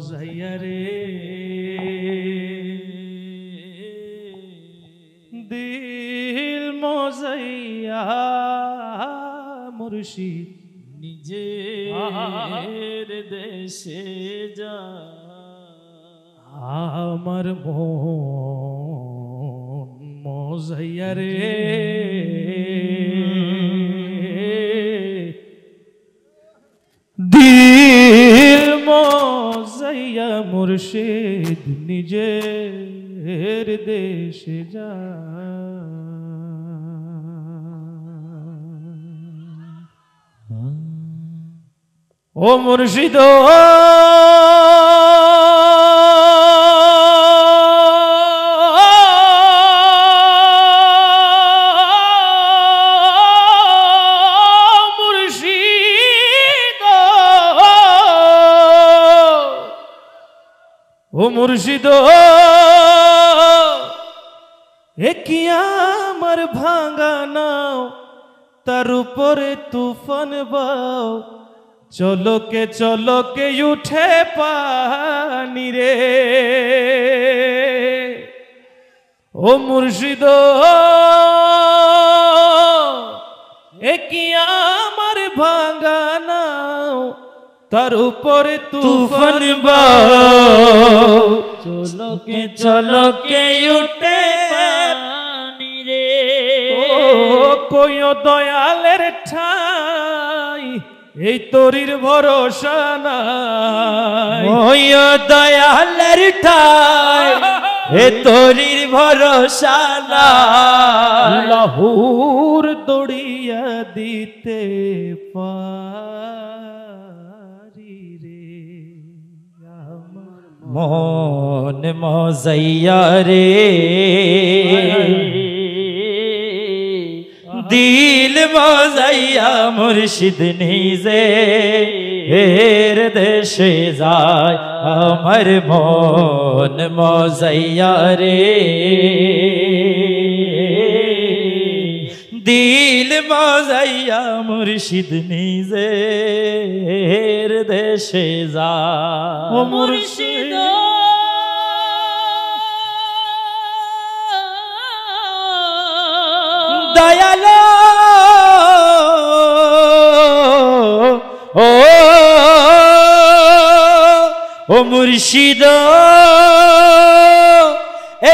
মজাইয়া রে দিল মজাইয়া মুর্শিদ নিজের দেশে যা আমার মন মজাইয়া রে দিল মজাইয়া মুর্শিদ নিজের দেশে যা ও মুর্শিদ ও মুর্শিদ কি আমার ভাঙা নাও তার উপরে তুফান বাও চলকে উঠে পানি রে ও মুর্শিদ কি আমার ভাঙা নাও তার উপরে তুফান বাও চলকে উঠে পানি রে ও কই দয়ালের ঠাই এই তোরির ভরসা নাই ওই দয়ালের ঠাই এ তোরির ভরসা নাই লাহুর দড়িয়া দিতে পারি রে আমার মন মজাইয়া রে দিল মজাইয়া মুর্শিদ নিজে এর দেশে যায় আমার মন মজাইয়া রে দিল মজাইয়া মুর্শিদ নিজে এর দেশে যায় ও মুর্শিদ দয়ালো ও মুর্শিদ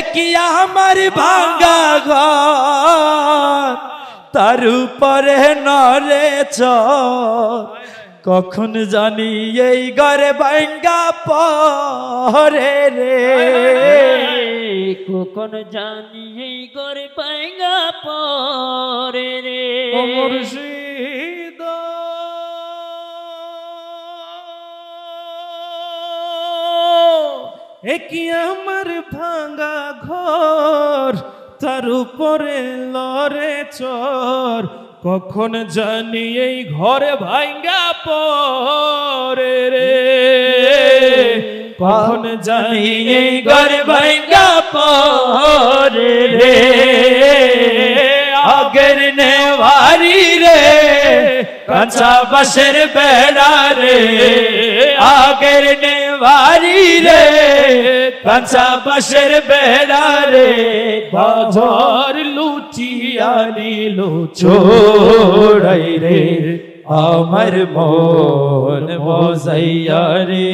কি আমার ভাঙ্গা ঘর তার উপরে নরে চর কখন জানি এই ঘরে ভাঙ্গা পরে রে কখন জানি এই ঘরে ভাঙ্গা পরে রে ও মুর্শিদ কি আমার ভাঙ্গা ঘর তার উপরে লরে চর কখন জানি এই ঘরে ভাঙ্গা পরে রে কখন জানি এই ঘরে ভাঙ্গা পরে রে আগের নেওয়ারি রে কাঁচা বাঁশের বেড়া রে আগের নেওয়ারি রে কাঁচা বাঁশের বেড়া রে বাজার লুটিয়া নিল চোরাই রে আমার মন মজাইয়া রে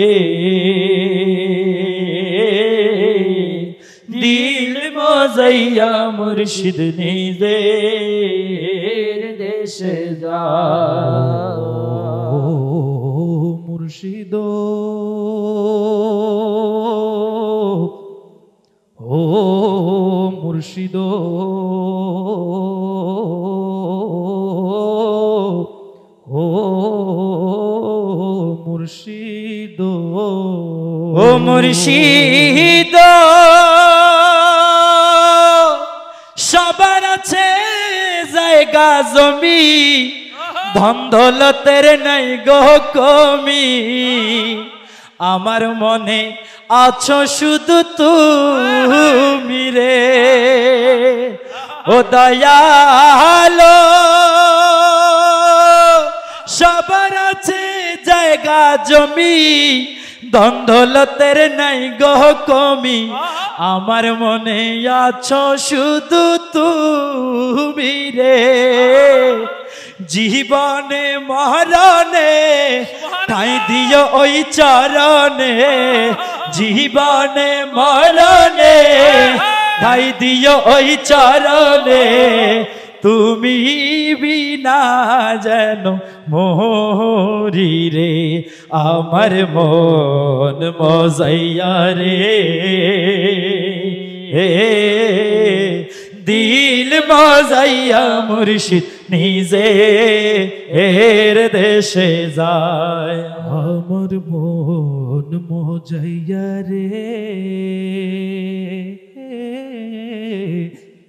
দিল মজাইয়া মুর্শিদ নিজের দেশে যা মুর্শিদ ও মুর্শিদ ও মুর্শিদ ও মুর্শিদ সবার আছে জায়গা জমি ধন দৌলতের নাই গো কমি আমার মনে আছো শুধু তুমি রে ও দয়ালো সবার আছে জায়গা জমি দ্বন্দ্বলতের নাই গো কমি আমার মনে আছো শুধু তুমি রে জীবনে মরণে ঠাই দিও ওই চরণে জীবনে মরণে ঠাই দিও ওই চরণে তুমি বিনা যেন মোরি রে আমার মন মজাইয়া রে দিল মজাইয়া মুর্শিদ নিজে এর দেশে যায় আমার মন মজাইয়া রে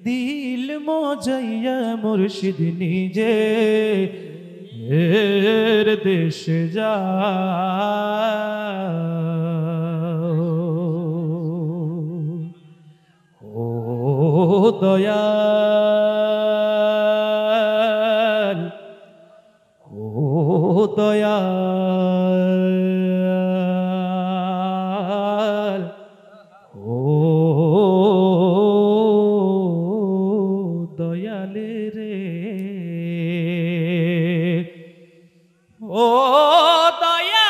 দিল মজাইয়া মুর্শিদ নিজে এর দেশে যায় ও দয়াল ও দয়াল ও দয়ালে রে ও দয়া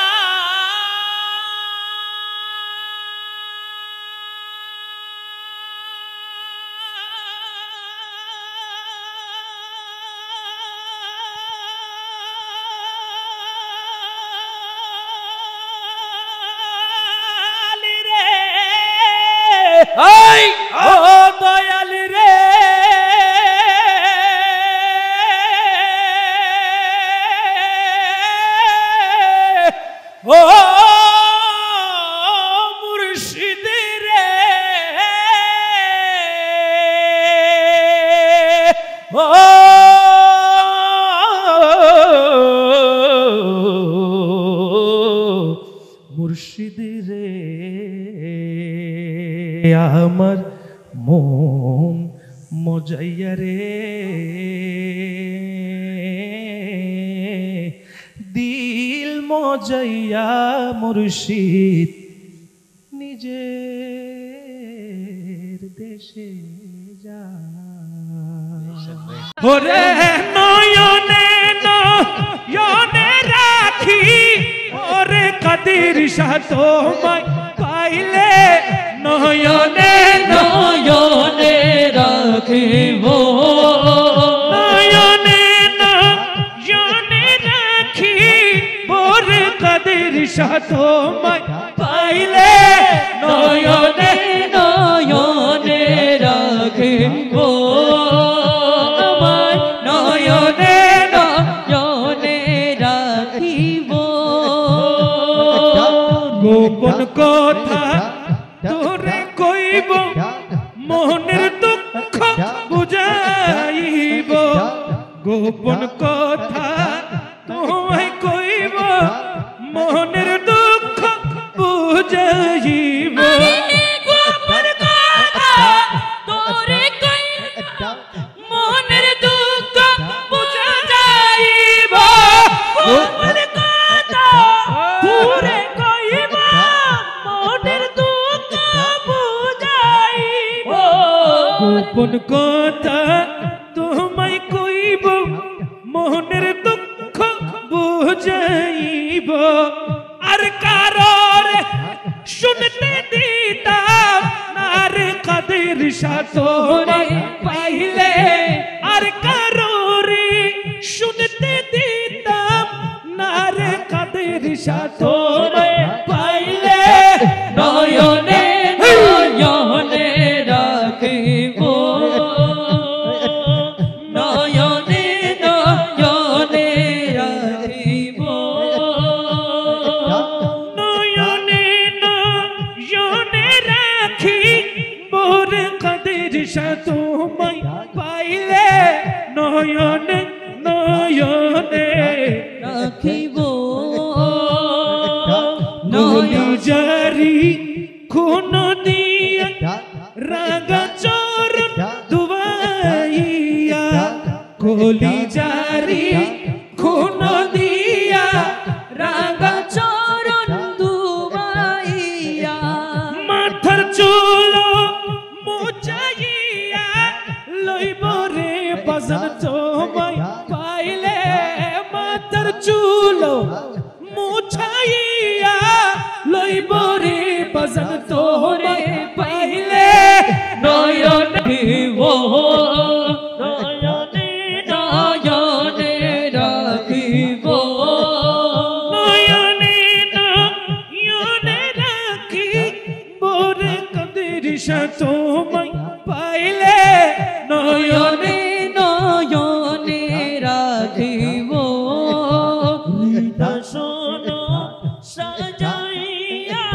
আই ও দয়াল রে ও মুর্শিদ রে ও মুর্শিদ রে আমার মন মজাইয়া রে দিল মজাইয়া মুর্শিদ নিজের দেশে যায় ওরে নয়নে নয়নে রাখি ওরে কাদের শাহ তোমায় পাইলে নয়নে নয়নে রাখিব নয়নে নয়নে রাখি বোর কাদের শাহ তোমায় পাইলে নয়নে নয়নে রাখিব আমার নয়নে নয়নে রাখিব গোপন কথা তোরে কইব মনের দুঃখ বুঝাইব গোপন কথা তোমায় কইব মনের দুঃখ বুঝাইব গোপন কথা তোরে কইব মনের দুঃখ বুঝা যাইব গোপন কথা তোরে কইব মনের দুঃখ বুঝাইব গোপন কথা তোমায় কইব মনের দুঃখ বুঝাইব আর কারোর শুনতে দিতাম আর কাদের সাথে পাইলে আর কারোর শুনতে দিতাম আর কাদের সাথে পাইলে নয়নে নয়নে রাখিব নয়নে নয়নে রাখিব নয়নে নয়নে রাখি মোর কাদের সাথে পাইলে নয়নে নয়নে রাখিব নলি জারি খুন দিয়া রাগা চরণ দুবাইয়া কলি জারি খুন দিয়া রাগা চরণ দুবাইয়া बोरे बजन तोरे पहले নয়ন রাখিব নয়নে নয়নে রাখিব নয়নে নয়নে রাখি মোরে কাদের তোমায় পাইলে নয়নে নয়নে রাখিব দর্শন সাজাইয়া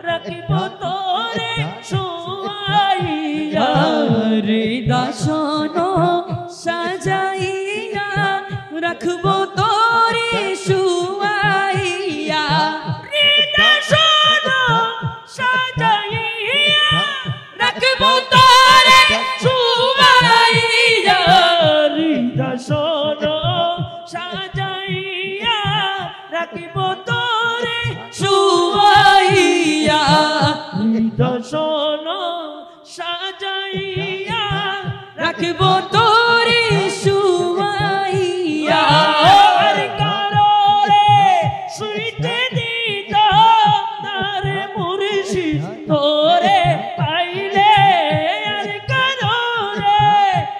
রাখিব তোরে শুয়াইয়া দর্শন সাজাইয়া রাখব তোরে শুয়াইয়া দর্শন সাজাইয়া রাখব তোরে শুয়াইয়া দর্শন সাজাইয়া রাখব তোরে শুয়াইয়া দর্শন সাজাইয়া রাখব তোরে শুয়াইয়া কারণে শুইতে দিত তারে মুর্শিদ তোরে পাইলে আর কারণে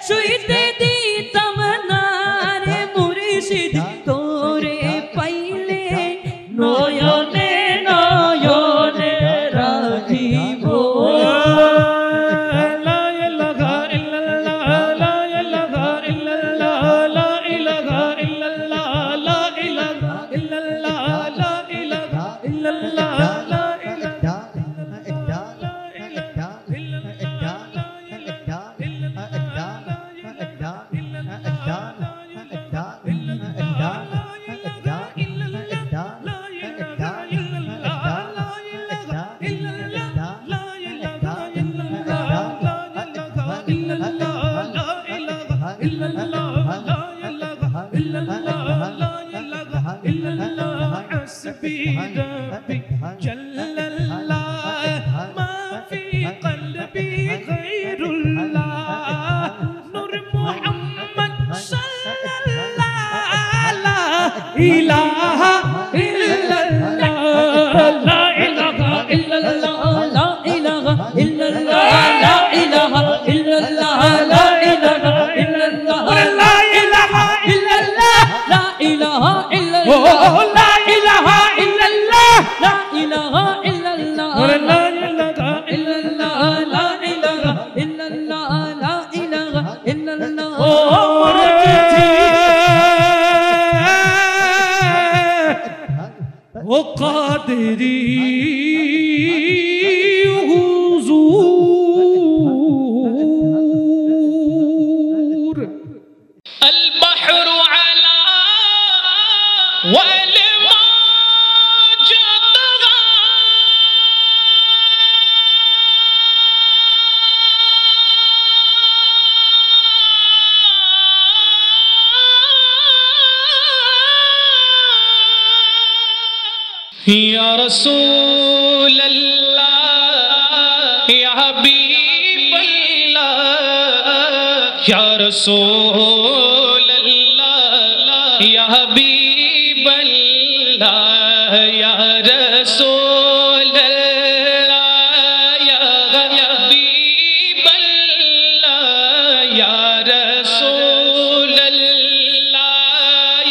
শুইতে দিতাম না রে মুর্শিদ তোরে পাইলে নয়নে নয়নে রাখিব লা ইলাহা ইল্লাল্লাহ লা ইলাহা ইল্লাল্লাহ লা ইলাহা ইল্লাল্লাহ লা ইলাহা ইল্লাল্লাহ লা ইলাহা ইল্লাল্লাহ লা ইলাহা حسبي ربي جل الله ما في قلبي غير الله نور محمد صلى الله لا إله إلا الله لا إله إلا الله لا إله إلا الله لا إله إلا الله لا إله إلا الله لا إله إلا الله لا إله إلا الله لا إله إلا الله لا إله إلا الله لا إله إلا الله لا إله إلا الله لا إله إلا الله وقادري حضور البحر على والموج طغى يا رسول الله يا حبيب الله يا رسول الله يا حبيب الله يا رسول الله يا حبيب الله يا رسول الله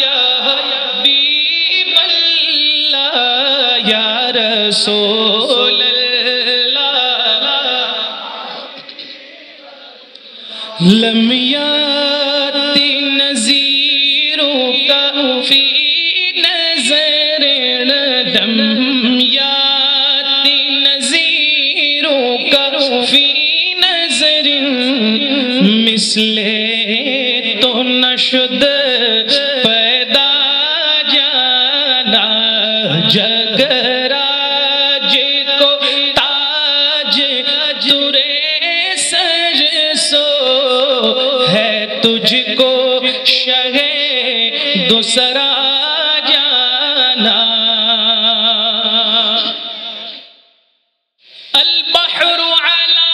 يا حبيب الله يا رسول الله لم يأتي نذيرك في نظرنا لم يأتي نذيرك في نظر مثل تو نشد पैदा जाना जगराज को ताज तुरे सर सो है तुझको शहे दूसरा जाना अल बहरु अला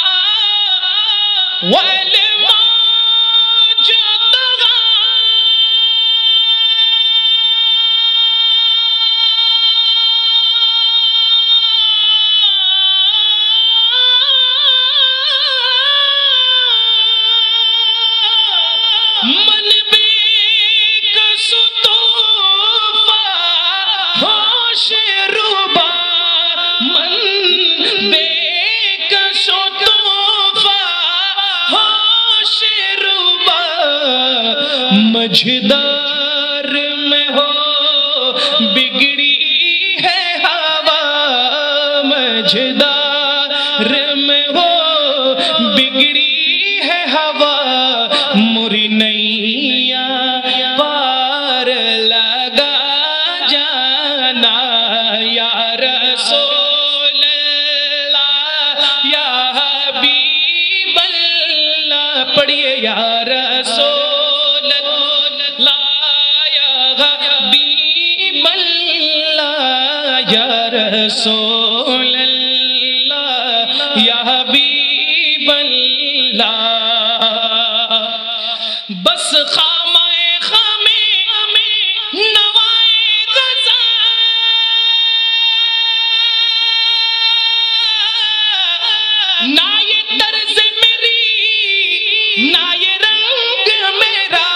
वल मौज तगा मझदार में हो बिगड़ी है हवा, मझदार में हो बिगड़ी है हवा, मोरी नैया पार लगा जाना या रसूल अल्लाह या हबीब अल्लाह। पढ़िए या रसूल अल्लाह या हबीब अल्लाह या रसूल अल्लाह या हबीब अल्लाह। बस खामाए खामे नवाए रज़ा, ना ये तर्ज मेरी ना ये रंग मेरा,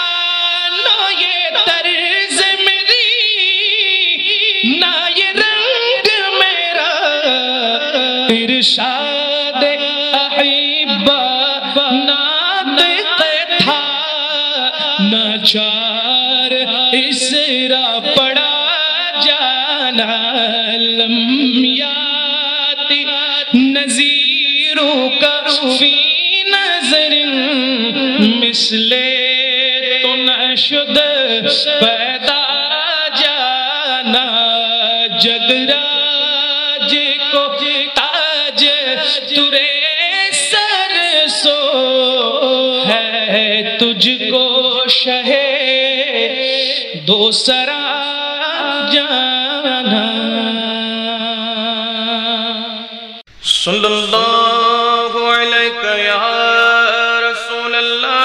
ना ये तर्ज मेरी ना ये रंग मेरा, इरशाद अहिब्बा नातिक़ था, नाचार इसरा पड़ा जाना, लम्याति नज़ीरों का फी नज़र मिसले तो नशुद पैदा जाना, जगराज को ताज तुरे सर सो है, तुझको शहे दो सरा जाना। सल्लल्लाहु अलैका या रसूल अल्लाह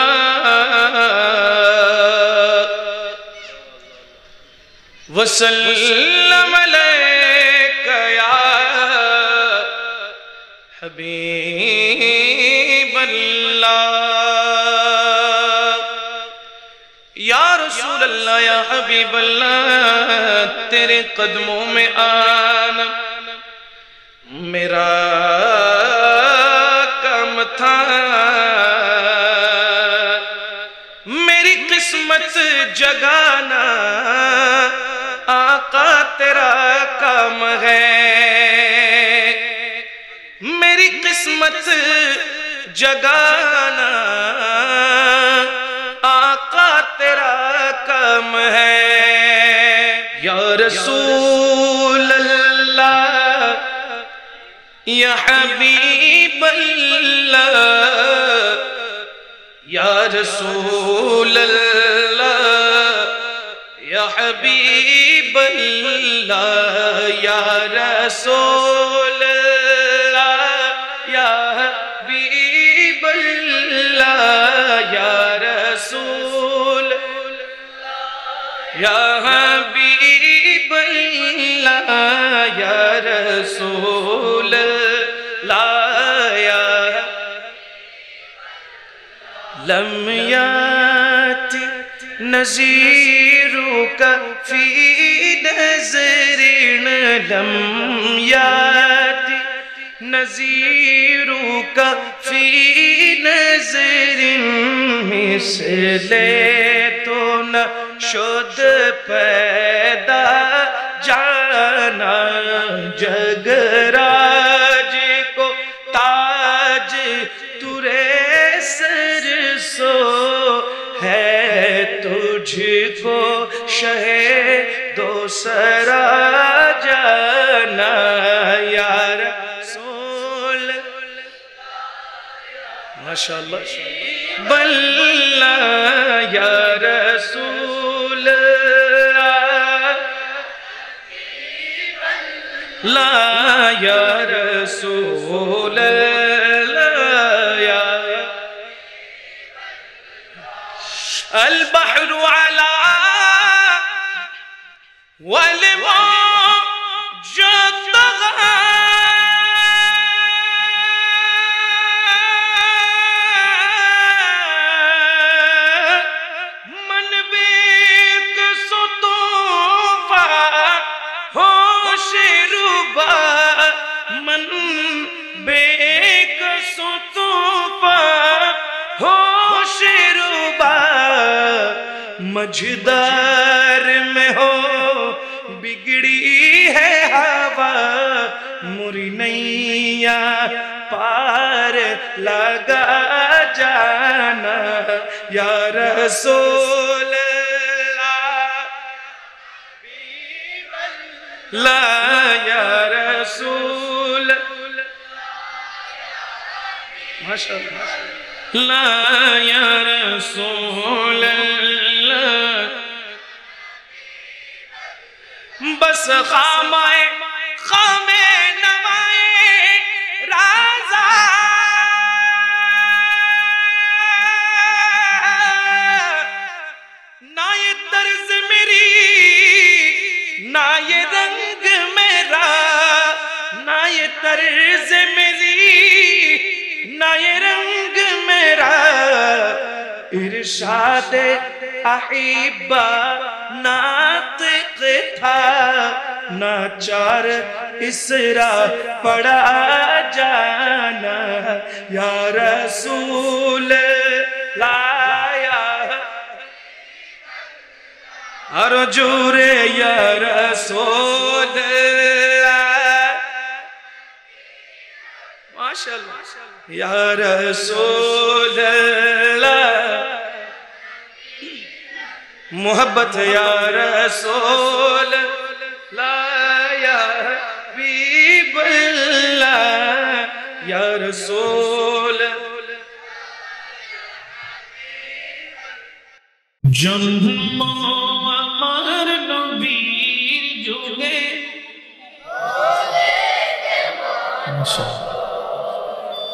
वसल्लम अलैका या हबीब अल्लाह। या रसूल अल्लाह या हबीब अल्लाह, तेरे कदमों में आना मेरा काम था, मेरी किस्मत जगाना आका तेरा काम है, मेरी किस्मत जगाना आका तेरा काम है। या रसूल अल्लाह या हबीब अल्लाह, या रसूल अल्लाह या हबीब अल्लाह, या रसूल अल्लाह या हबीब अल्लाह, या रसूल या हबीब अल्लाह, या रसूल लाया। लम याति नज़ीरू का फी नज़रिन, लम याति नज़ीरू का फी नज़रिन मिसले तो न शुद्ध पैदा जाना, जगराज को ताज तुरे सर सो है, तुझको शहे दो सरा जाना। या रसूल माशाअल्लाह बल्ला, या रसूल ला, या रसूल या अल बहरु अला वल मौज तग़ा, मन बेक सो तूफा होश रुबा, मन बेक सो तूफा होश रुबा, मझदार में हो बिगड़ी है हवा, मुरी नैया पार लगा जाना या रसूल ला या रसूल माशाअल्लाह ला या रसूल बस खामे नवाए राजा ना ये तर्ज मेरी ना ये रंग मेरा, ना ये तर्ज मेरी ना ये रंग मेरा, इरशाद अहिब्बा नातिक था, नाचार इसरा पड़ा जाना या रसूल लाया अर्जुरे या रसूल माशाअल्लाह या रसूल मोहब्बत या रसूल ला या हबीबल्लाह या रसूल। जन्म আমার নবীর যুগে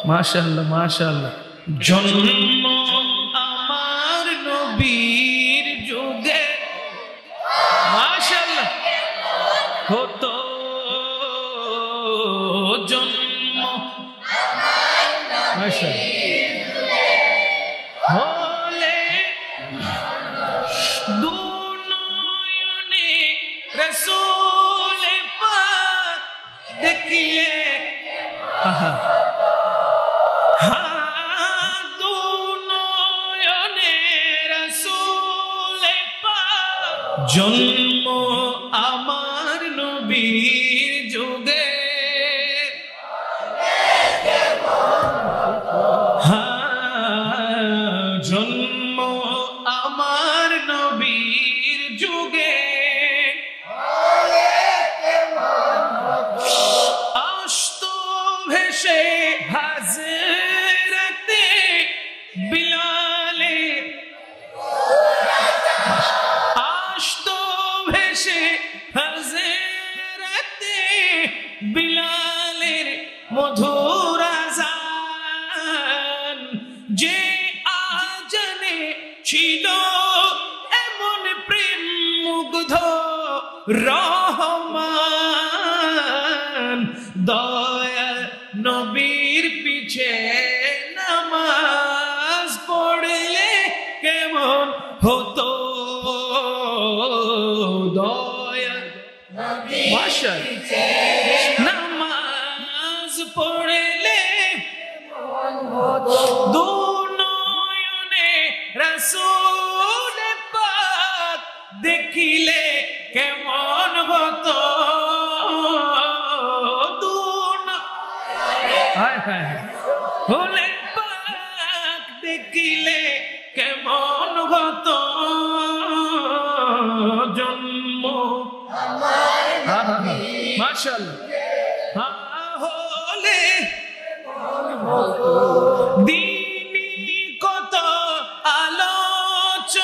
মাশাআল্লাহ মাশাআল্লাহ জন্ম আমার নবীর যুগে মাশাআল্লাহ হতো জন্ম মাশাআল্লাহ হলে দু নয়নে রাসূল পাক দেখিলে দু নয়নে রাসূল পাক জন্ম আমার নবীর যুগে জন্ম আমার নবীর যুগে আসত ভেসে হাজরতে বিলালে আসত ভেসে হাজরতে বিলালের মধুর আযান যে আজানে ছিল এমন প্রেম মুগ্ধ রহমান দয়াল নবীর পিছে নামাজ পড়লে কেমন হতো দয়াল মাশাআল্লাহ নামাজ পড়লে দু নয়নে রাসূল পাক দেখিলে কেমন হতো দু হলে পাক দেখিলে কেমন হতো জন্ম মাশাআল্লাহ হলে দিনী কত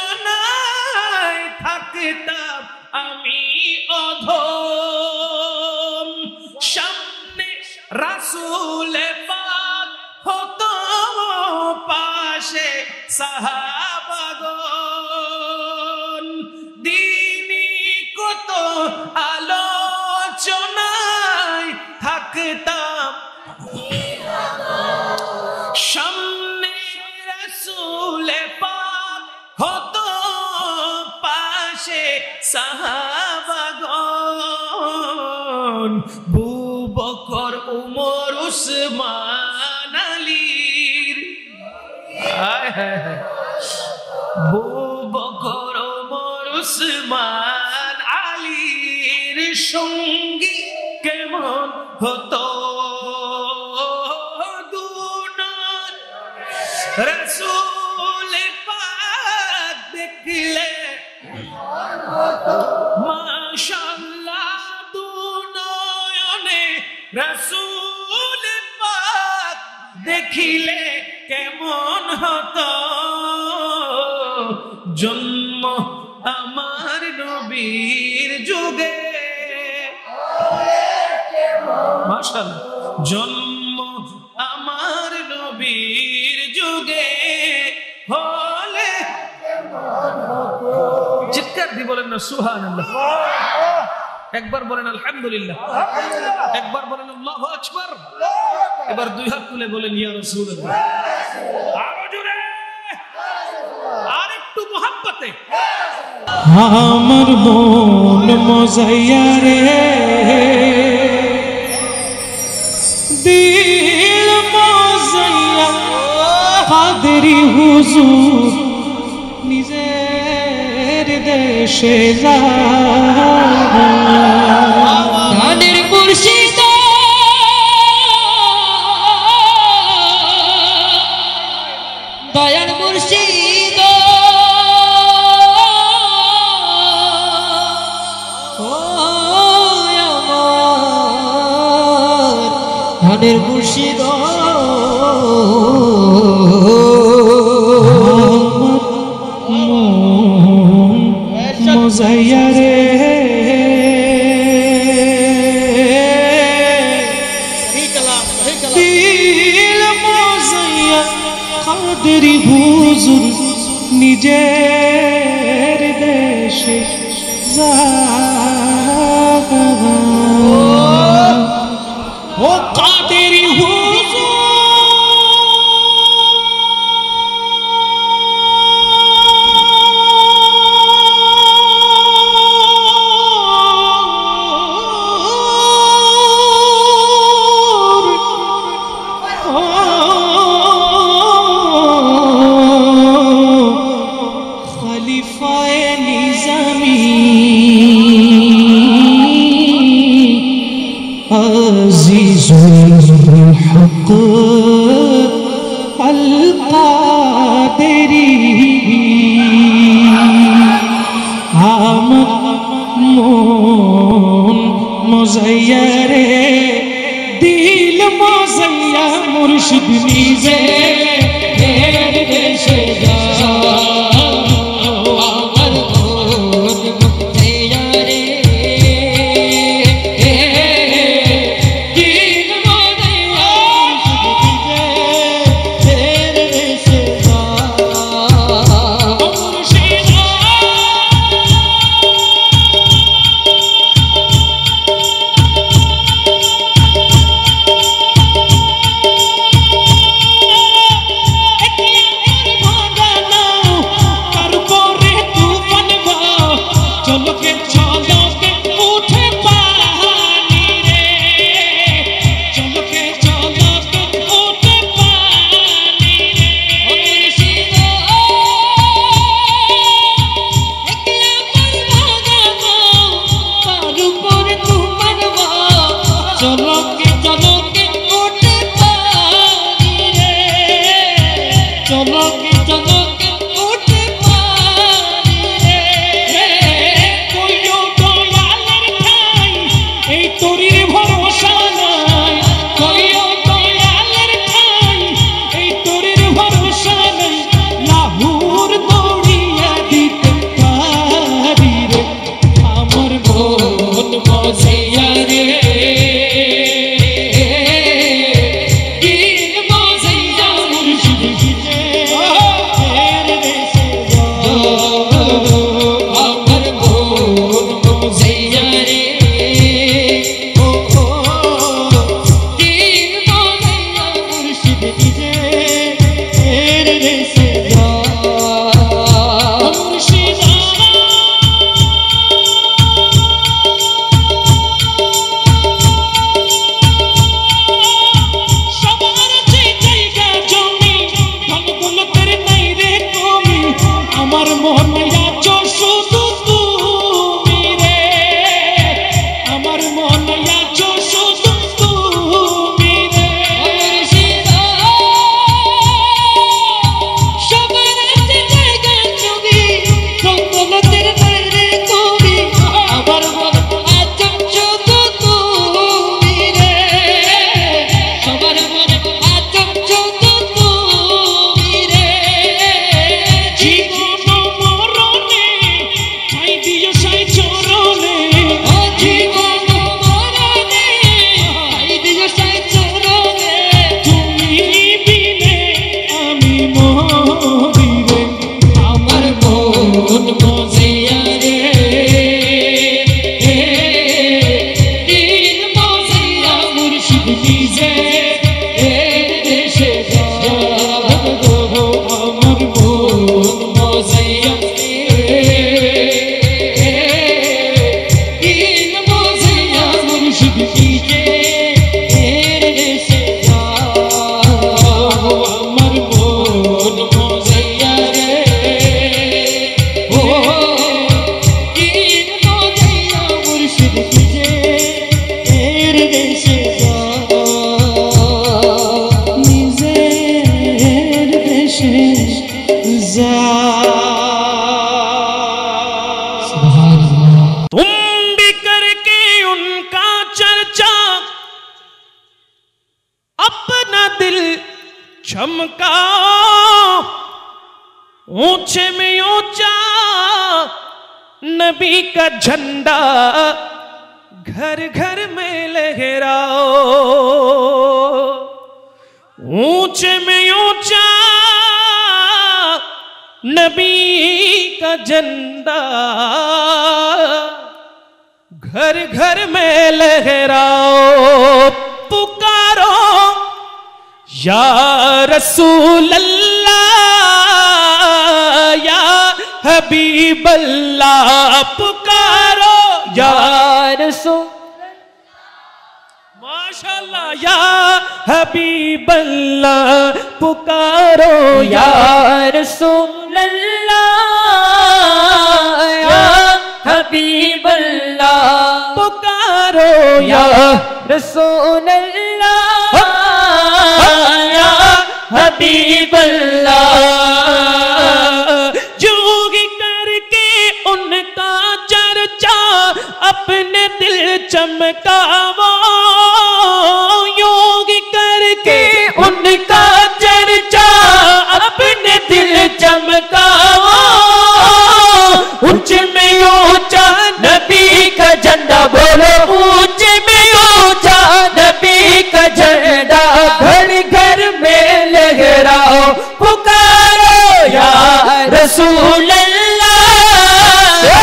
আলোচনায় থাকতাম আমি অধম সামনে রাসূল পাক হতো পাশে সাহাবাগণ দিনী কত আলোচনায় থাকতাম সামনে রাসূল পাক হতো পাশে সাহাবাগণ আবু বকর উমর উসমান আলীর আবু বকর হতো দুনার রসূল পাক দেখলে মাশাআল্লাহ দুনয়নে রসূল পাক দেখিলে কেমন হতো জন্ম আমার নবীর যুগে মাশাআল্লাহ জন্ম আমার নবীর যুগে হলে চিৎকার দিয়ে বলেন না সুবহানাল্লাহ একবার বলেন আলহামদুলিল্লাহ একবার বলেন আল্লাহু আকবার এবার দুই হাত তুলে বলেন ইয়া রাসূলুল্লাহ আরো জোরে আর একটু মোহাব্বতে আমার মন মজাইয়া রে দিল মজাইয়া কাদেরি হুজুর নিজের দেশে ধানের মুর্শিদ দয়ার মুর্শিদ ও আমার ধানের মুর্শিদ মজাইয়া রে দিল মজাইয়া কাদেরি হুজুর নিজের দেশে ও কাদেরি হুজুর عزيز الحق القادري মন মজাইয়ারে দিল মজাইয়া মুর্শিদ নিজে দেশে যা चमका ऊंचे में ऊंचा नबी का झंडा, घर घर में लहराओ। ऊंचे में ऊंचा नबी का झंडा, घर घर में लहराओ। पुकारो या रसूल अल्लाह या हबीब अल्लाह, पुकारो या रसूल, माशाअल्लाह, या हबीब अल्लाह, पुकारो या रसूल अल्लाह या हबीब अल्लाह, पुकारो या रसूल अल्लाह या हबीब अल्लाह। जोगी करके उनका चर्चा अपने दिल चमकावो, योगी करके उनका चर्चा अपने दिल चमकावो। ऊंचे में ऊंचा नबी का झंडा, बोलो ऊंचे में ऊंचा नबी का झंडा, घर घर में लहराओ। पुकारो या रसूल अल्लाह या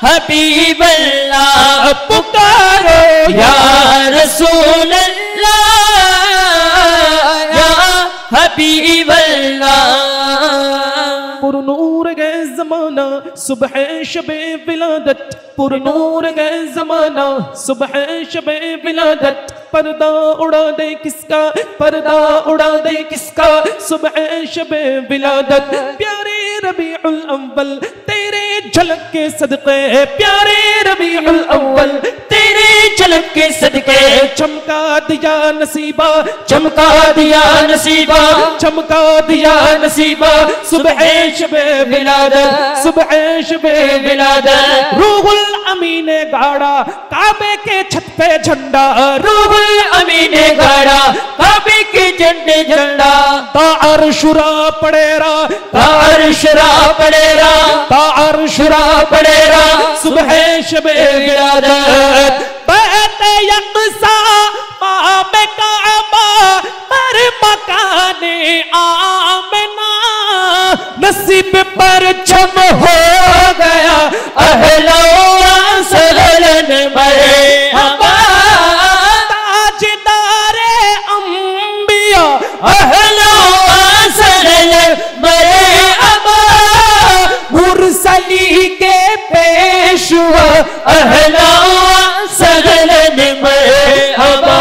हबीब अल्लाह, पुकारो या रसूल अल्लाह या हबीब अल्लाह। पुरनूर गए जमाना सुबह शबे विलादत, पुरनूर गए जमाना सुबह शबे विलादत। पर्दा उड़ा दे किसका, पर्दा उड़ा दे किसका, सुबह शबे विलादत। प्यारे रबीउल अव्वल तेरे झलक के सदके, प्यारे रबीउल अव्वल तेरे झलक के सदके। चमका दिया नसीबा, चमका दिया नसीबा, चमका दिया नसीबा। सुबह शबे विलादत, सुबह शबे विलादत। रूहुल अमीन ने गाड़ा काबे के छत पे झंडा, रूहुल अमीन ने गाड़ा काबे के झंडे झंडा। तारशुरा पड़ेरा, तारशुरा पड़ेरा, तारशुरा पड़ेरा। सुबह शबे विलादत बैत यक़सा मामे काबा पर मकाने आमना। नसीब पर छम हो गया अहलो सहलन मरहबा। ताजदारे अंबिया अहलो सहलन मरहबा। मुरसली के पेशवा अहलो सहलन मरहबा।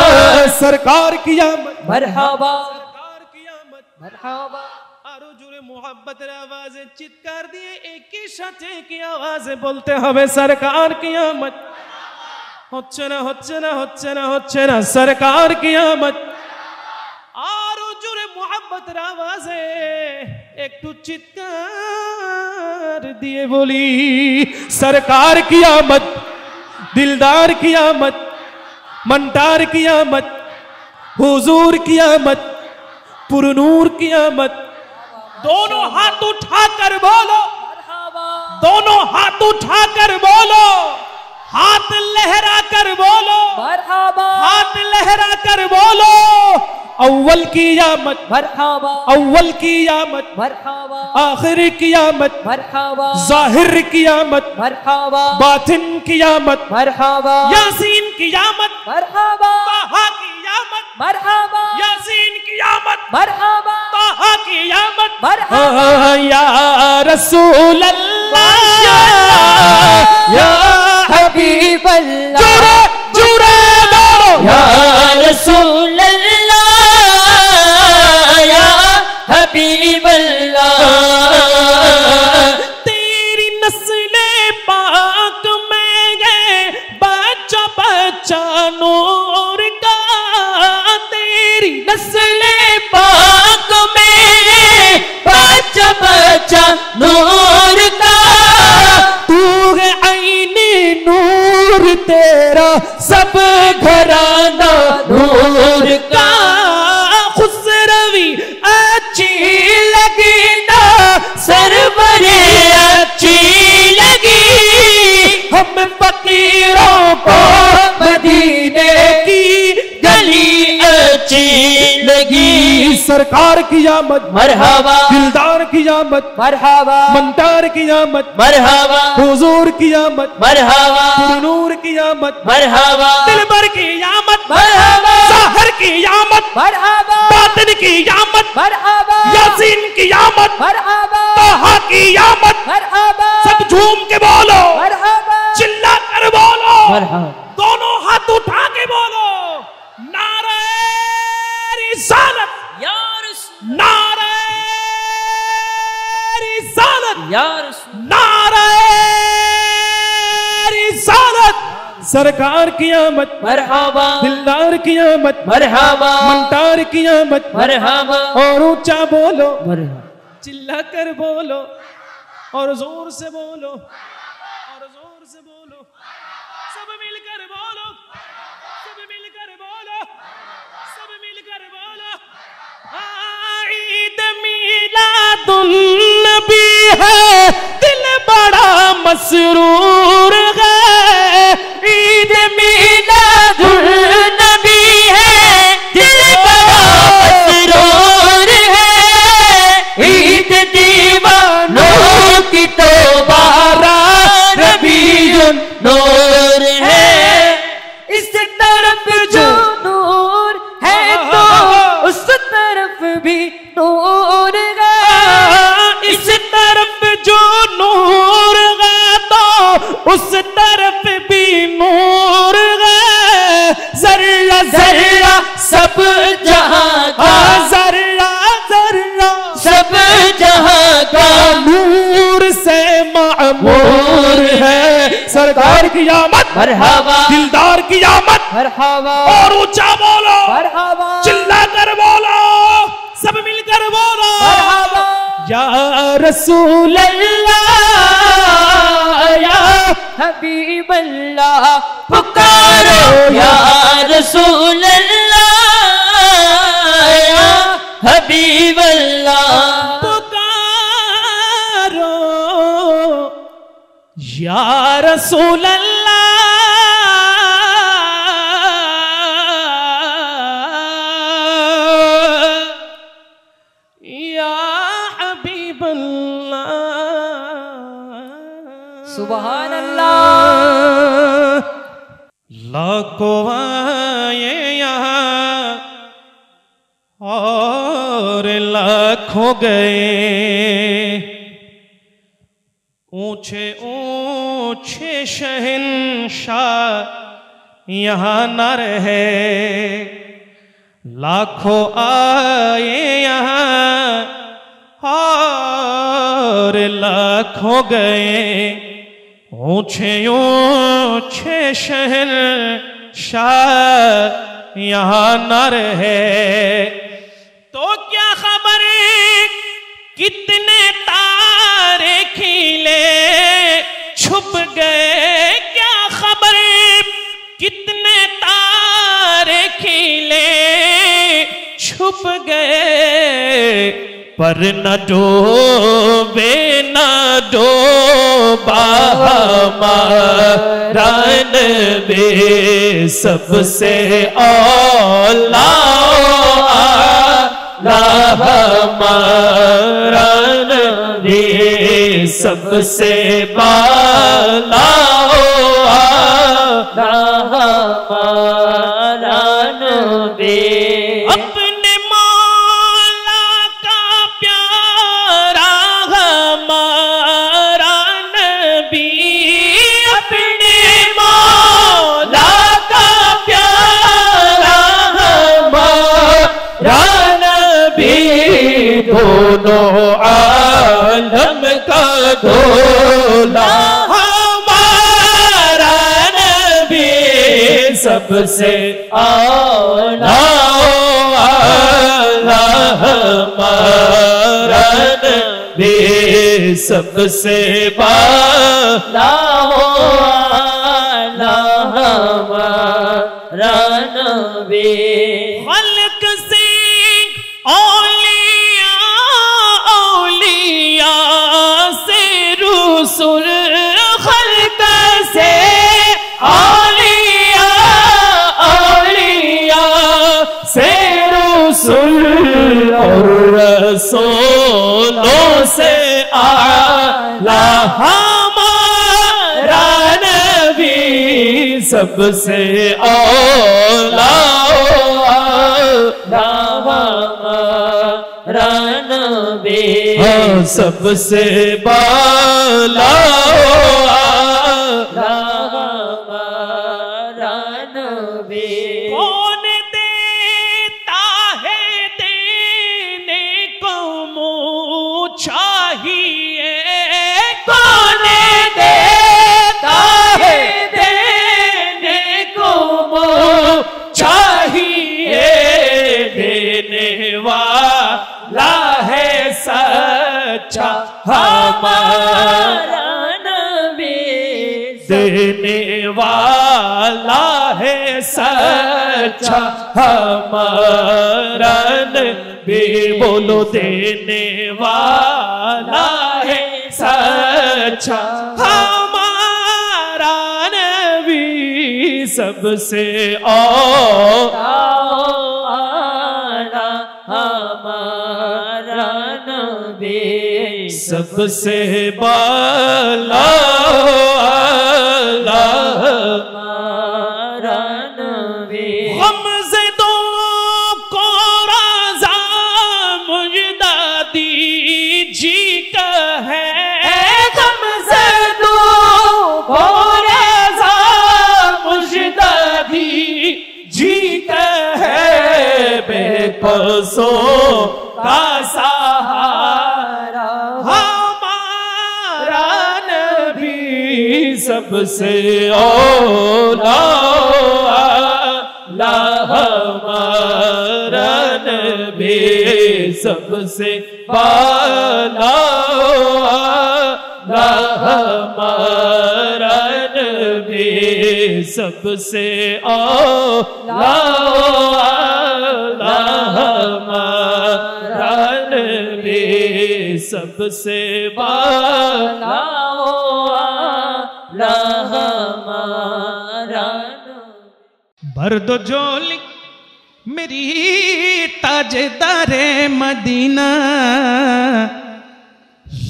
सरकार की आमद मरहबा, सरकार की आमद मरहबा। आरो जुरे मोहब्बत आवाज़े चित्कार दिए एक ही साथे की आवाज़े बोलते हमें सरकार की आमद। होच्छे ना होच्छे ना होच्छे ना होच्छे ना सरकार की आमद। आरो जुरे मोहब्बत आवाज़े एक तो चित्कार दिए बोली सरकार की आमद, दिलदार की आमद, मनदार की आमद, हुजूर की आमद, पुरनूर की आमद। दोनों हाथ उठाकर बोलो, दोनों हाथ उठाकर बोलो, हाथ लहरा कर बोलो, हाथ लहरा कर बोलो। अव्वल की आमद मरहबा, अव्वल की आमद मरहबा, आखिर की आमद मरहबा, जाहिर की आमद मरहबा, बातिन की आमद मरहबा, यासीन की आमद मरहबा, ताहा की आमद मरहबा, यासीन की आमद मरहबा, ताहा की आमद मरहबा। या रसूल अल्लाह या हबीब अल्लाह, जुरे जुरे बोलो या रसूल अल्लाह या हबीब अल्लाह। तेरी नस्ले पाक में गए बच्चा बच्चा नूर का, तेरी नस्ले पाक में बच्चा बच्चा नूर का। तू है आईने नूर तेरा सब घराना नूर का। खुसरा अच्छी लगी। सरकार की आमद मरहबा, दिलदार की आमद मरहबा, मंदार की आमद मरहबा, हुजूर की आमद मरहबा, नूर की आमद मरहबा, दिलबर की आमद मरहबा, ज़ाहिर की आमद मरहबा, बातिन की आमद मरहबा, यासीन की आमद मरहबा, ताहा की आमद। मरहबा, सब झूम के बोलो, मरहबा, चिल्ला कर बोलो, मरहबा, दोनों हाथ उठा के बोलो, नारे रिसालत, या रसूल, नारे रिसालत, या रसूल, नारे रिसालत। सरकार की आमद, मरहबा, दिलदार की आमद, मरहबा, मंदार की आमद। मरहबा, और ऊंचा बोलो, मरहबा, चिल्ला कर बोलो, और जोर से बोलो, और जोर से बोलो, सब मिलकर बोलो, सब मिलकर बोलो, सब मिलकर बोलो। ईद मिलादुन्नबी है, दिल बड़ा मसरूर है। ईद मिलादुन्नबी है, दिल बड़ा मसरूर है। ईद दीवानों की तो बारात रबीउन नूर है। इस तरफ जो नूर है तो उस तरफ भी नूर है। इस तरफ जो नूर है तो उस तरफ भी नूर है। जर्रा जर्रा सब जहां का, जर्रा जर्रा सब जहां का नूर से मामूर है। सरकार की आमद, मरहबा, दिलदार की आमद। मरहबा, और ऊंचा बोलो, मरहबा, चिल्ला कर बोलो, सब मिलकर बोलो, मरहबा, या रसूल अल्लाह, या हबीब अल्लाह पुकारो, या रसूल अल्लाह, या हबीब अल्लाह पुकारो, या रसूल अल्लाह, या हबीब अल्लाह। सुभान अल्लाह। लाखों आए यहाँ और लाखों गए, ऊंचे ऊंचे शहंशाह यहाँ न रहे। लाखों आए यहाँ और लाखों गए, ऊंचे ऊंचे शहंशाह यहाँ न रहे। तो क्या खबर कितने तारे खिले छुप गए, क्या खबर कितने तारे खिले छुप गए। पर न डूबे न डूबा हमारा नबी, सबसे औला हमारा नबी, सबसे बाला हमारा नबी। अपने मौला का प्यारा हमारा नबी, अपने मौला का प्यारा हमारा नबी, दोनों आलम का दूल्हा हमारा नबी, सबसे आला हमारा नबी, सबसे बाला हमारा नबी। खल्क से औलिया, औलिया से रसूल, खल्क से औलिया, औलिया से रसूल और रसूलों से आला हमारा नबी सबसे औला हमारा नबी सबसे बाला हमारा नबी। कौन देता है देने को मुँह चाहिए, कौन देता है देने को मुँह चाहिए, देने वाला है सच्चा हमारा नबी, देने वाला है सच्चा हमारा नबी। बोलो देने वाला है सच्चा हमारा नबी सबसे औला हमारा नबी सबसे बाला हमारा नबी। गमज़दों को राज़ा मुजदा दीजी का है, गमज़दों को राज़ा मुजदा दीजी का है, बेकसों का सहारा हमारा नबी सबसे औला हमारा नबी सबसे बाला हमारा नबी सबसे औला हमारा नबी सबसे बाला हमारा। बर्द जोली मेरी ताजदारे मदीना,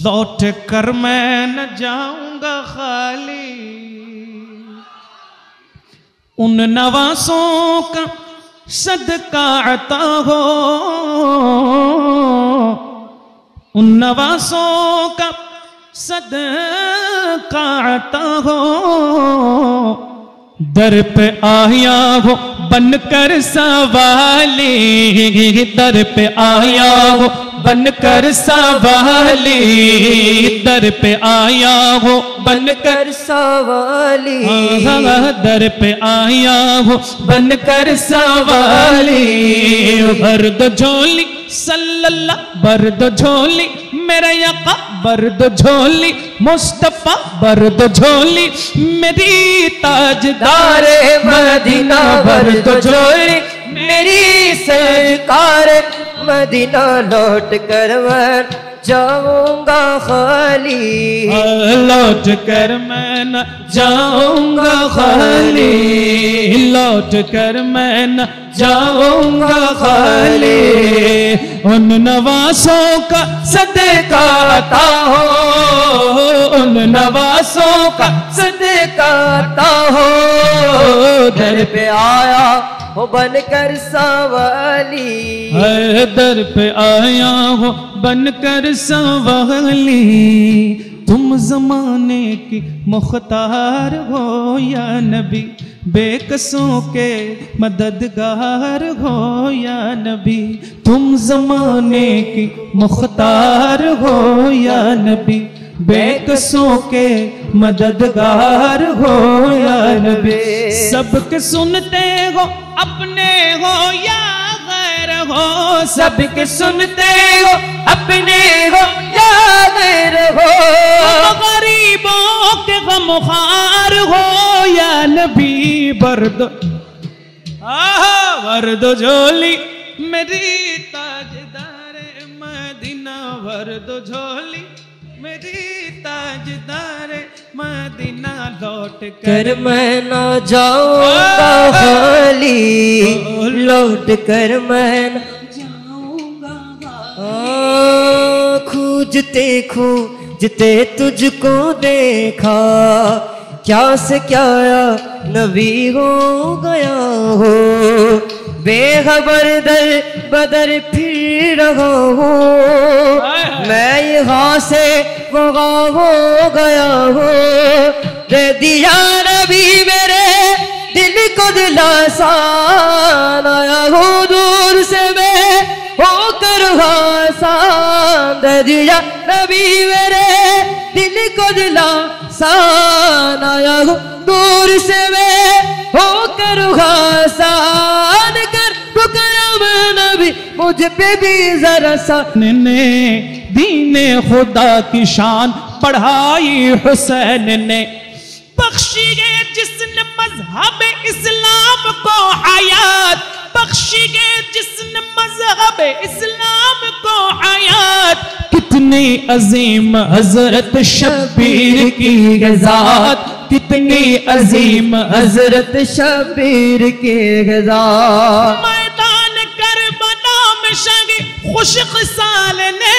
लौट कर मैं न जाऊंगा खाली। उन नवासों का सदका अता हो, उन नवासों का सदका अता हो, दर पे आया हो बनकर सवाली, दर पे आया हो बनकर सवाली, दर पे आया हो बनकर सवाली, दर पे आया हो बनकर सवाली। बर्द झोली सल्लल्लाह बर्द झोली मेरा यका, बर्द झोली मुस्तफा, बर्द झोली मेरी ताजदारे मदीना, बर्द झोली मेरी सरकार मदीना, लौट कर मैं जाऊंगा खाली, लौट कर मैं न जाऊंगा खाली, लौट कर मैं न जाऊंगा खाली। उन नवासों का सदका अता हो, उन नवासों का सदका अता हो, दर पे आया हो बनकर सवाली, दर पे आया हो बनकर सवाली। तुम जमाने की मुख्तार हो या नबी, बेकसों के मददगार हो या नबी, तुम जमाने की मुख्तार हो या नबी, बेकसों के मददगार हो या नबी। सबके सुनते हो अपने हो या गैर हो, सबके सुनते हो अपने हो या गैर हो, गरीबों के गमखार हो या नबी। बर्द बर्द झोली मेरी ताजदारे मदीना, बर्द झोली मेरी ताजदारे मदीना, लौट कर मैं न जाऊंगा खाली, लौट कर मैं न खोजते तुझको देखा, क्या से क्या नबी हो गया हो, बेखबर दर बदर फिर रहा हो, मैं यहाँ से वहाँ हो गया हो, दे दिया नबी मेरे दिल को दिलासा, आया हो दूर से मैं होकर आसान, दे दिया नबी मेरे दिल को दिलासा, आया हो दूर से मैं होकर आसान, कर पुकारम नबी मुझ पे भी जरा सा। ने दीने खुदा की शान पढ़ाई हुसैन ने, बख्शी गए जिसने मजहब इस्लाम को हयात, बख्शी गए जिसने मजहब इस्लाम को हयात, कितनी अजीम हजरत शब्बीर की ग़ज़ात, कितनी अजीम हजरत शब्बीर की ग़ज़ात। मैदान करबला में शगे खुश ख़िसाल ने,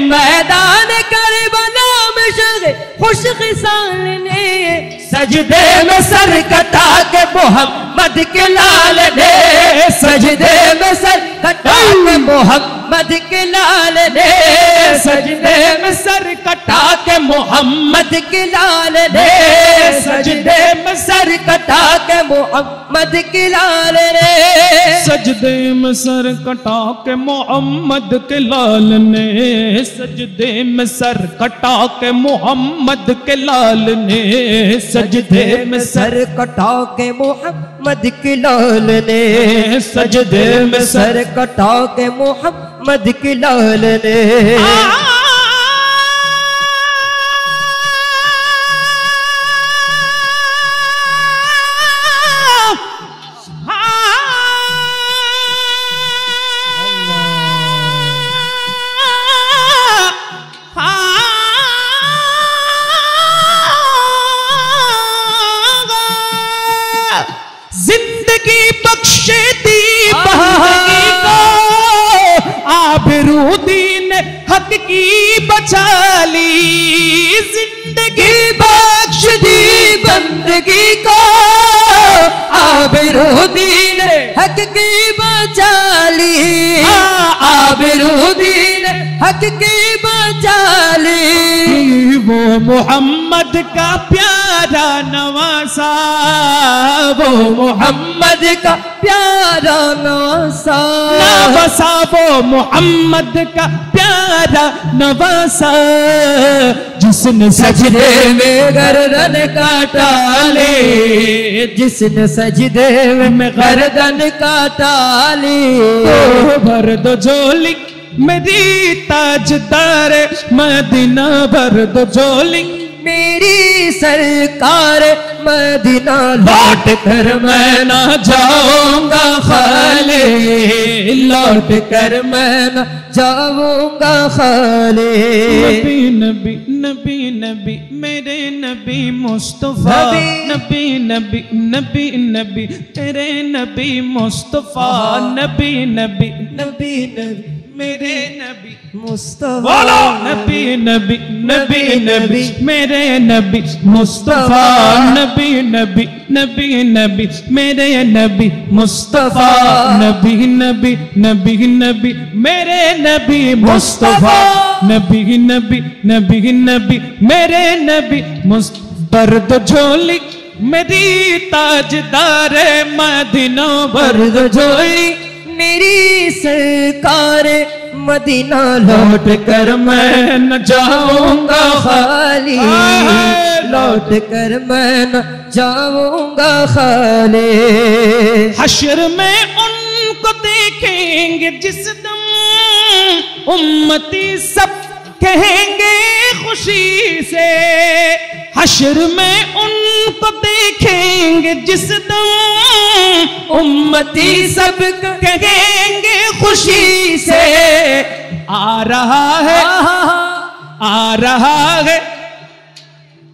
मैदान करबला में शगे खुश ख़िसाल ने, सजदे में सर कटा के मोहम्मद के लाल ने, सजदे में सर कटा के मोहम्मद के लाल ने, सजदे में सर कटा के मोहम्मद के लाल ने, सजदे में सर कटा के मोहम्मद के लाल ने, सजदे में सर कटा के मोहम्मद के लाल ने, सजदे में सर कटा के मोहम्मद के लाल ने, सजदे में सर कटा के मोहम्मद के लाल ने, सजदे में सर कटा के मोहम्मद के लाल ने। जिंदगी बख्शे दी बंदगी को, आबरूदीन हक की बचा ली, जिंदगी बख्श दी बंदगी को, आबरूदीन हक की बचा ली, आबरूदीन हक की बचा ली। वो मोहम्मद का प्यारा नवासा, वो मोहम्मद का प्यारा नवासा, नवासा वो मोहम्मद का प्यारा नवासा, जिसने सजदे में गर्दन काटा ले, जिसने सजदे में गर्दन काटा ले, तो भर दो झोली मेरी ताजदार मदीना, भर दो झोली मेरी सरकार मदीना, लौट कर मैं ना जाऊंगा खाली, लौट कर मैं ना जाऊंगा खाली। नबी नबी नबी नबी मेरे नबी मुस्तफा, नबी नबी नबी नबी तेरे नबी मुस्तफा, नबी नबी नबी नबी मेरे नबी मुस्तफा, नबी नबी नबी नबी मेरे नबी मुस्तफा, नबी नबी नबी नबी मेरे नबी मुस्तफा, नबी नबी नबी नबी मेरे नबी मुस्तफा, नबी नबी नबी नबी मेरे नबी मुस्तफा, बर्द झोली मेरी ताजदार मदीना, बर्द झोली मेरी सरकार मदीना, लौट कर मैं न जाऊंगा खाली, लौट कर मैं न जाऊंगा खाली। हश्र में उनको देखेंगे जिस दम उम्मती सब कहेंगे खुशी से, हश्र में उनको देखेंगे जिस दम उम्मती सब कहेंगे खुशी से, आ रहा है आ रहा है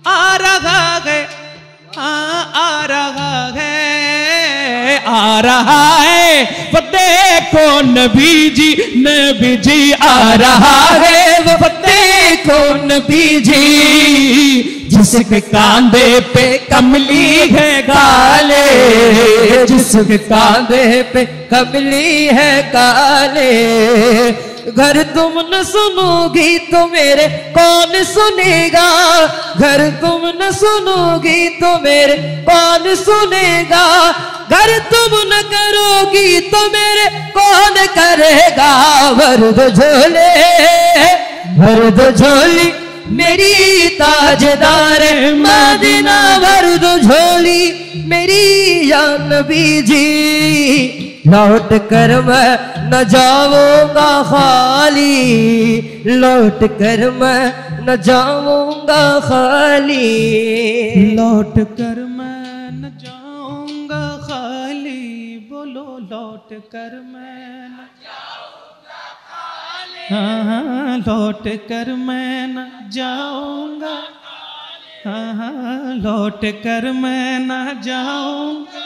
आ रहा है आ रहा है आ रहा है, वो देख देखो नबी जी आ रहा है, वो देखो नबी जी जिसके कांधे पे कमली है काले, जिसके कांधे पे कमली है काले। घर तुम न सुनोगी तो मेरे कौन सुनेगा, घर तुम न सुनोगी तो मेरे कौन सुनेगा, घर तुम न करोगी तो मेरे कौन करेगा। भर दो झोले भर दो झोली मेरी ताजदार मदीना, भर दो झोली मेरी या नबी जी। लौट कर मैं न जाऊंगा खाली, लौट कर मैं न जाऊंगा खाली, लौट कर मैं न जाऊंगा खाली। बोलो लौट कर मैं न जाऊंगा खाली, हाँ लौट कर मैं न जाऊंगा, हाँ लौट कर मैं न जाऊंगा।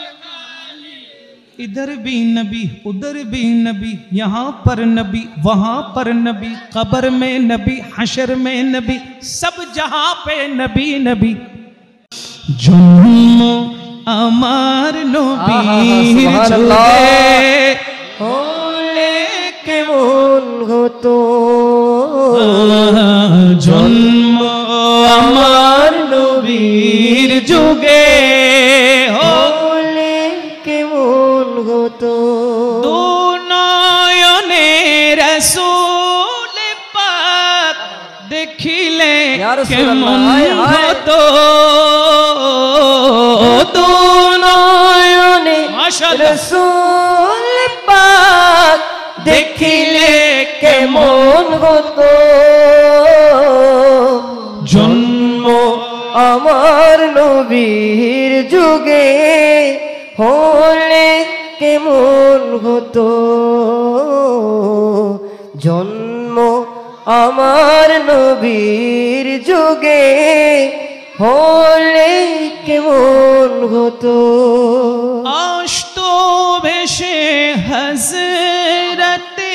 इधर भी नबी उधर भी नबी, यहाँ पर नबी वहाँ पर नबी, कब्र में नबी हशर में नबी, सब जहाँ पे नबी नबी। जुम्मो अमार नबीर जुगे होले के मोन हो तो, जुम्मो अमार नबीर जुगे तो दोनों रसूल पाक देखिले केमन तो, दोनों रसूल पाक देखिले केमन तो। जन्म আমার নবীর যুগে হলে কেমন হতো, জন্ম আমার নবীর যুগে হলে কেমন হতো। আসতো ভেসে হযরতে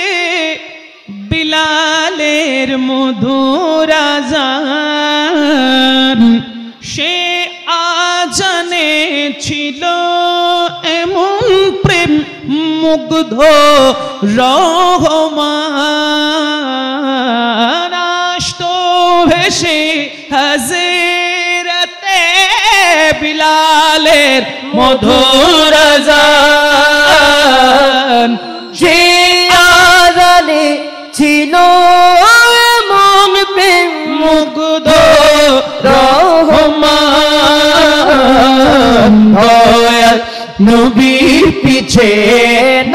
বিলালের মধুর আযান, সে আজানে ছিল এমন প্রেম মুগ্ধ রহমান। আসতো ভেসে হযরতে বিলালের মধুর আযান, যে আজানে ছিল এমন প্রেম মুগ্ধ রহমান। দয়াল নবীর পিছে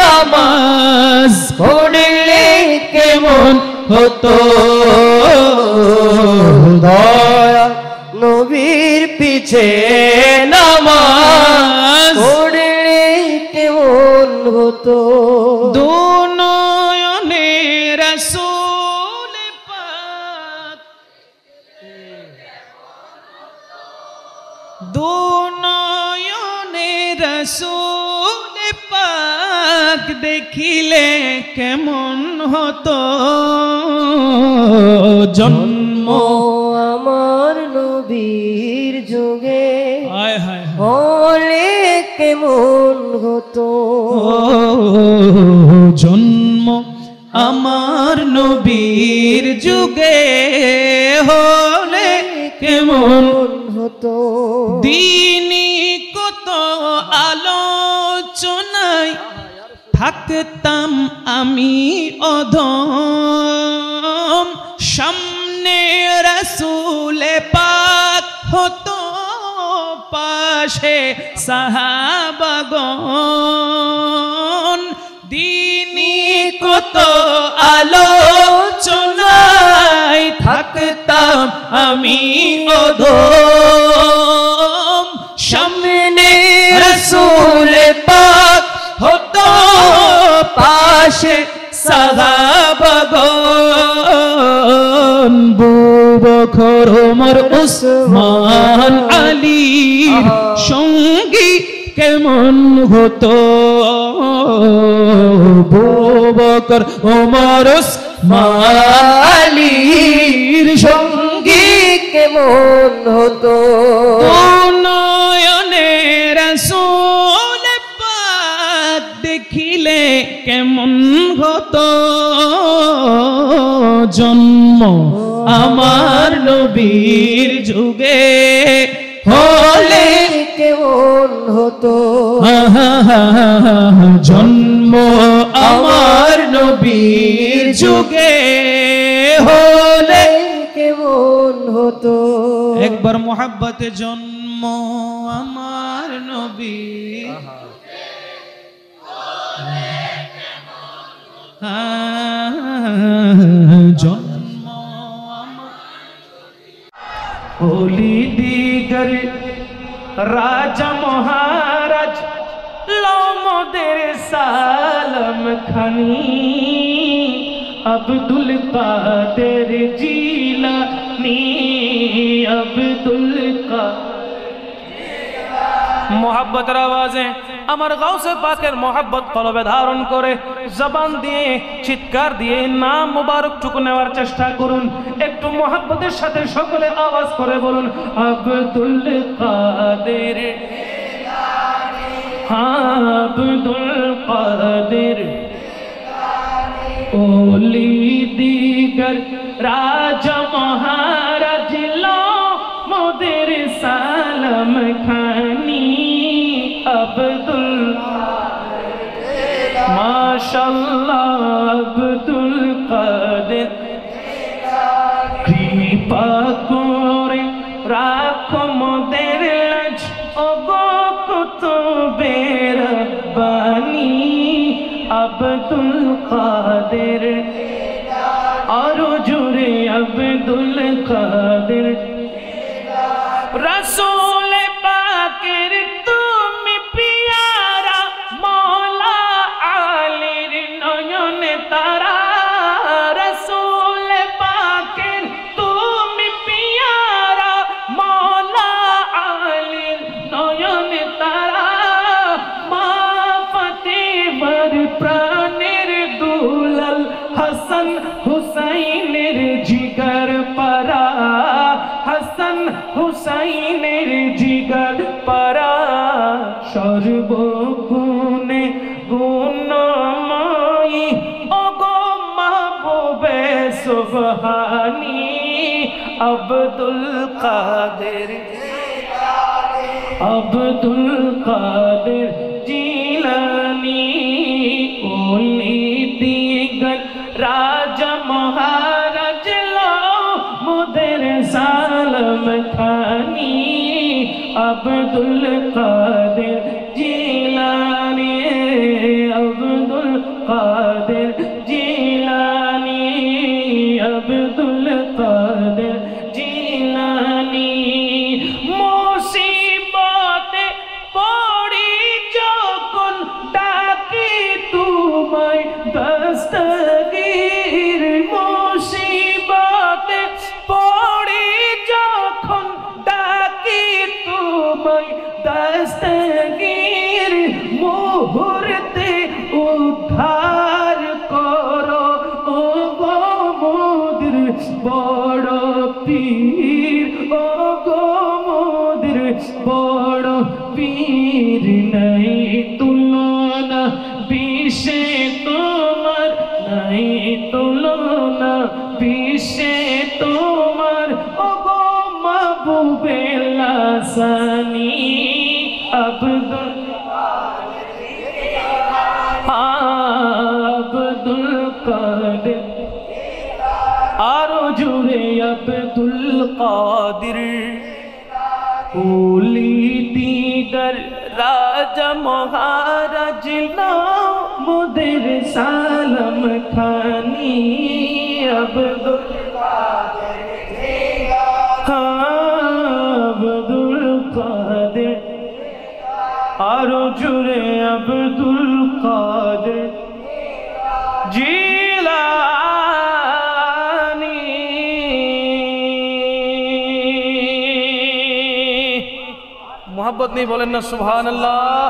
নামাজ পড়লে কেমন হতো, দয়াল নবীর পিছে নামাজ পড়লে কেমন হতো। দুনয়নে রাসূল পাক, দুনয়নে রাসূল পাক দেখিলে কেমন হতো। জন্ম আমার নবীর যুগে হায় হায় হলে কেমন হতো, জন্ম আমার নবীর যুগে হলে কেমন হতো। দিনী কত আলোচনায় থাকতাম আমি অধম, সামনে রাসূল পাক হতো পাশে সাহাবাগণ। দিনী কত আলোচনায় থাকতাম আমি অধম, সামনে রাসূল পাক হতো পাশে সাহাবাগণ। বুবকর ওমর উসমান আলীর সঙ্গী কেমন হতো, আবু বকর ওমর ওসমান আলীর সঙ্গী কেমন হতো নয়নে রাসূল পাক দেখিলে কেমন হতো জন্ম আমার নবীর যুগে হলে কেমন হতো জন্ম আমার নবীর যুগে হলে কেমন হতো একবার মোহাব্বতে জন্ম আমার নবী জন্ম ওলি দিগর রাজা মহারাজ লোমদের সালম খানি আব্দুল কাদের জিলানী আব্দুল মোহাব্বতের আওয়াজে আমার গাউসে পাকের মোহাব্বত কলবে ধারণ করে জবান দিয়ে চিৎকার দিয়ে নাম মুবারক টুকু নেওয়ার চেষ্টা করুন একটু মোহাব্বতের সাথে সকলে আওয়াজ করে বলুন আব্দুল কাদের আব্দুল কাদের ওলি দিগর রাজা মহারাজ লো মোদের সালাম খানি আব্দুল মাশাআল্লাহ আব্দুল কাদের কৃপা করে রাখো মোদের লাজ ওগো কুতুবে রব্বানি আব্দুল কাদের আরো জোরে আব্দুল কাদের রসূল পাকের তুমি পিয়ারা মৌলা আলীর নয়নে তারা রসূল পাকের তুমি পিয়ারা মৌলা আলীর নয়নে তারা মা ফাতেমার প্রাণের দুলাল হাসান হুসাইনের জিগার পারা হাসান হুসাইনের জিগার পারা সর্বগুণে গুণময়ী ওগো মাহবুবে সুবহানী আব্দুল কাদের আব্দুল কাদের জিলানী ওলি দিগর রাজা মহারাজ লো মোদের সালম খানি আব্দুল কাদের জিলানী আব্দুল কাদের জিলানী আব্দুল কাদের জিলানী মুসিবতে পড়ি যখন ডাকি তোমায় দস্তগীর মুসিবতে পড়ি যখন ডাকি তোমায় দস্তগীর মুহূর্তে উদ্ধার করো ও গো মোদের বড় পীর ও গো মোদের বড় পীর নাই তুলনা বিশ্বে তোমার নাই তুলনা বিশ্বে তোমার ও গো মাহবুবে লাসানি আব্দুল আব্দুল কাদের আরো জুড়ে আব্দুল কাদের ওলি দিগর রাজা মহারাজ লো মোদের সালম খানি আব্দুল আব্দুল কাদের আরো জুড়ে আব্দুল কাদের জিলানী মোহাব্বত নেই বলেন না সুবহানাল্লাহ।